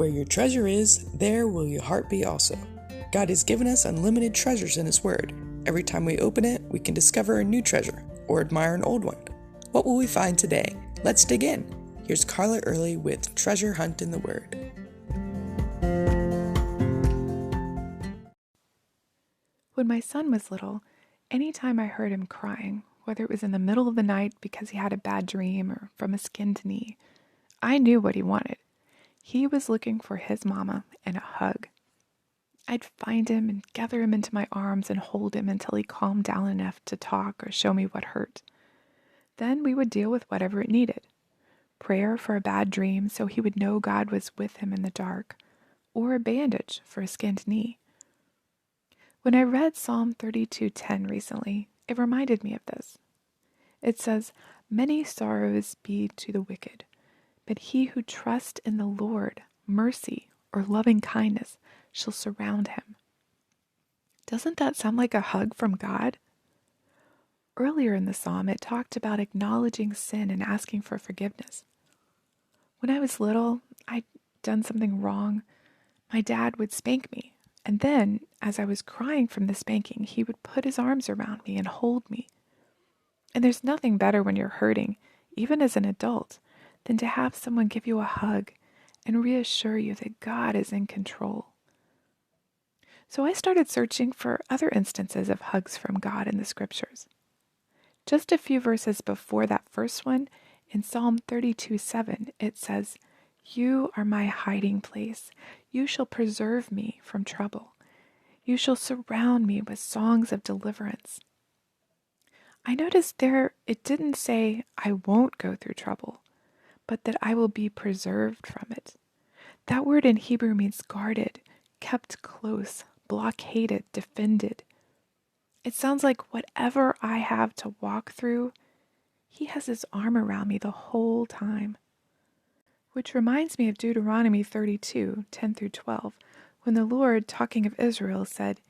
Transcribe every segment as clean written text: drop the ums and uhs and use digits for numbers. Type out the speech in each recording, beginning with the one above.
Where your treasure is, there will your heart be also. God has given us unlimited treasures in His Word. Every time we open it, we can discover a new treasure or admire an old one. What will we find today? Let's dig in. Here's Carla Early with Treasure Hunt in the Word. When my son was little, anytime I heard him crying, whether it was in the middle of the night because he had a bad dream or from a skinned knee, I knew what he wanted. He was looking for his mama and a hug. I'd find him and gather him into my arms and hold him until he calmed down enough to talk or show me what hurt. Then we would deal with whatever it needed. Prayer for a bad dream so he would know God was with him in the dark, or a bandage for a skinned knee. When I read Psalm 32:10 recently, it reminded me of this. It says, "Many sorrows be to the wicked, but he who trusts in the Lord, mercy or loving kindness shall surround him." Doesn't that sound like a hug from God? Earlier in the psalm, it talked about acknowledging sin and asking for forgiveness. When I was little, I'd done something wrong. My dad would spank me, and then, as I was crying from the spanking, he would put his arms around me and hold me. And there's nothing better when you're hurting, even as an adult, than to have someone give you a hug and reassure you that God is in control. So I started searching for other instances of hugs from God in the scriptures. Just a few verses before that first one, in Psalm 32:7, it says, "You are my hiding place. You shall preserve me from trouble. You shall surround me with songs of deliverance." I noticed there it didn't say I won't go through trouble, but that I will be preserved from it. That word in Hebrew means guarded, kept close, blockaded, defended. It sounds like whatever I have to walk through, He has His arm around me the whole time. Which reminds me of Deuteronomy 32:10-12, when the Lord, talking of Israel, said,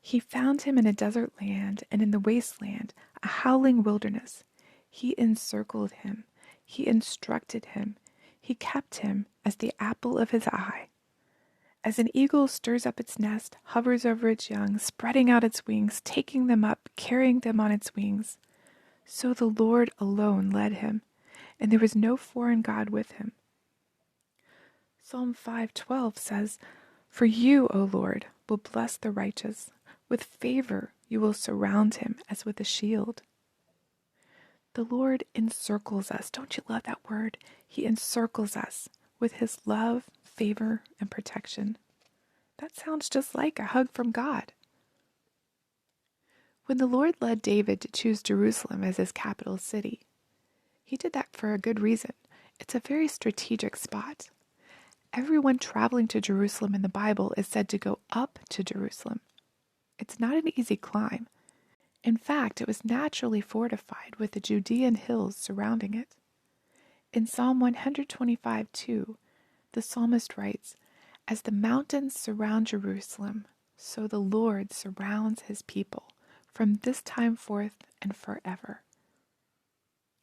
"He found him in a desert land and in the wasteland, a howling wilderness. He encircled him. He instructed him. He kept him as the apple of His eye. As an eagle stirs up its nest, hovers over its young, spreading out its wings, taking them up, carrying them on its wings. So the Lord alone led him, and there was no foreign God with him." Psalm 5:12 says, "For you, O Lord, will bless the righteous. With favor you will surround him as with a shield." The Lord encircles us. Don't you love that word? He encircles us with His love, favor, and protection. That sounds just like a hug from God. When the Lord led David to choose Jerusalem as his capital city, He did that for a good reason. It's a very strategic spot. Everyone traveling to Jerusalem in the Bible is said to go up to Jerusalem. It's not an easy climb. In fact, it was naturally fortified with the Judean hills surrounding it. In Psalm 125:2, the psalmist writes, "As the mountains surround Jerusalem, so the Lord surrounds His people from this time forth and forever."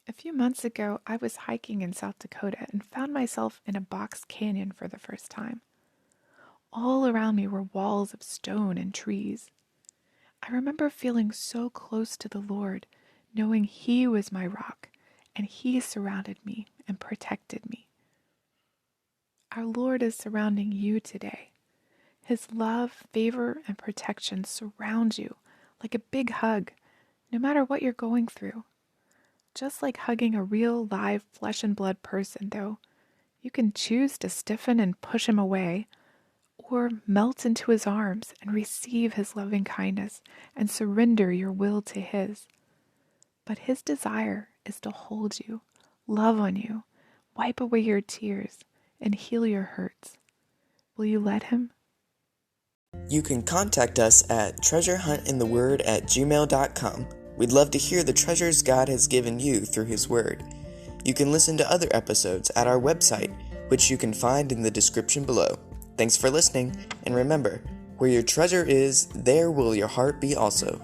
A few months ago, I was hiking in South Dakota and found myself in a box canyon for the first time. All around me were walls of stone and trees. I remember feeling so close to the Lord, knowing He was my rock, and He surrounded me and protected me. Our Lord is surrounding you today. His love, favor, and protection surround you like a big hug, no matter what you're going through. Just like hugging a real, live, flesh and blood person, though, you can choose to stiffen and push him away, or melt into His arms and receive His loving kindness and surrender your will to His. But His desire is to hold you, love on you, wipe away your tears, and heal your hurts. Will you let Him? You can contact us at treasurehuntintheword@gmail.com. We'd love to hear the treasures God has given you through His Word. You can listen to other episodes at our website, which you can find in the description below. Thanks for listening, and remember, where your treasure is, there will your heart be also.